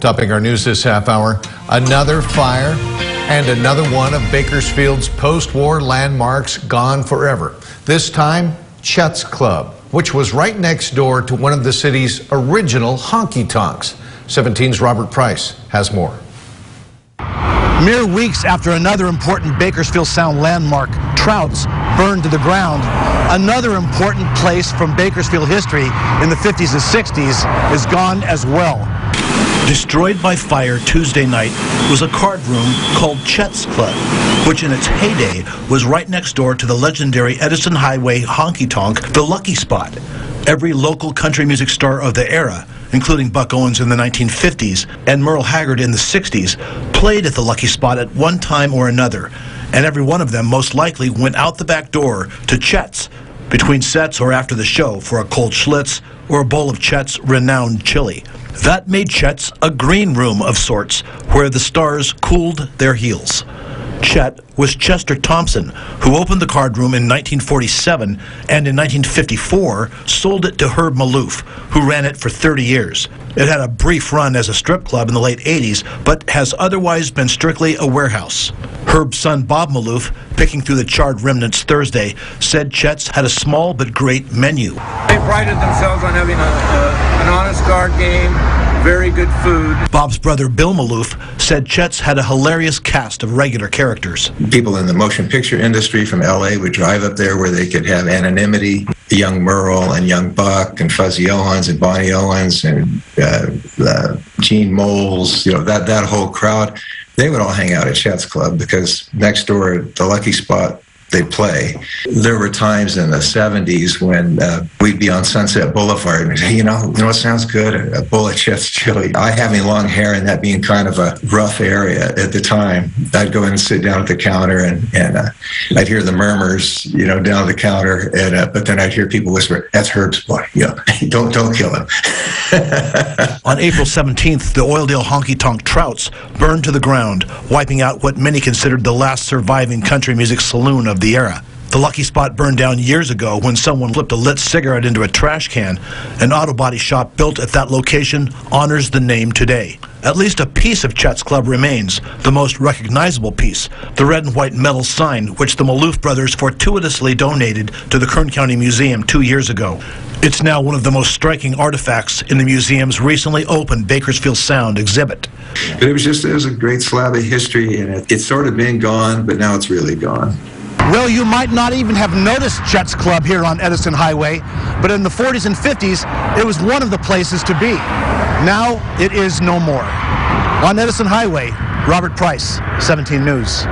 Topping our news this half hour, another fire and another one of Bakersfield's post-war landmarks gone forever. This time, Chets Club, which was right next door to one of the city's original honky-tonks. 17's Robert Price has more. Mere weeks after another important Bakersfield Sound landmark, Trouts, burned to the ground, another important place from Bakersfield history in the 50s and 60s is gone as well. Destroyed by fire Tuesday night was a card room called Chets Club, which in its heyday was right next door to the legendary Edison Highway honky-tonk, The Lucky Spot. Every local country music star of the era, including Buck Owens in the 1950s and Merle Haggard in the 60s, played at the Lucky Spot at one time or another, and every one of them most likely went out the back door to Chet's between sets or after the show for a cold Schlitz or a bowl of Chet's renowned chili. That made Chet's a green room of sorts where the stars cooled their heels. Chet was Chester Thompson, who opened the card room in 1947 and in 1954 sold it to Herb Maloof, who ran it for 30 years. It had a brief run as a strip club in the late 80s, but has otherwise been strictly a warehouse. Herb's son Bob Maloof, picking through the charred remnants Thursday, said Chet's had a small but great menu. They prided themselves on having an honest card game, very good food. Bob's brother Bill Maloof said Chet's had a hilarious cast of regular characters. People in the motion picture industry from LA would drive up there where they could have anonymity. Young Merle and Young Buck and Fuzzy Owens and Bonnie Owens and Gene Moles, that whole crowd, they would all hang out at Chets Club because next door at the Lucky Spot, they play. There were times in the 70s when we'd be on Sunset Boulevard and say, you know what sounds good? A bowl of Chet's chili. I having long hair and that being kind of a rough area at the time, I'd go in and sit down at the counter and I'd hear the murmurs, down at the counter, but then I'd hear people whisper, "That's Herb's boy. Don't kill him." On April 17th, the Oildale honky-tonk Trouts burned to the ground, wiping out what many considered the last surviving country music saloon of the era. The Lucky Spot burned down years ago when someone flipped a lit cigarette into a trash can. An auto body shop built at that location honors the name today. At least a piece of Chets Club remains, the most recognizable piece, the red and white metal sign which the Maloof brothers fortuitously donated to the Kern County Museum 2 years ago. It's now one of the most striking artifacts in the museum's recently opened Bakersfield Sound exhibit. But it was a great slab of history, and it's sort of been gone, but now it's really gone. Well, you might not even have noticed Chets Club here on Edison Highway, but in the 40s and 50s, it was one of the places to be. Now, it is no more. On Edison Highway, Robert Price, 17 News.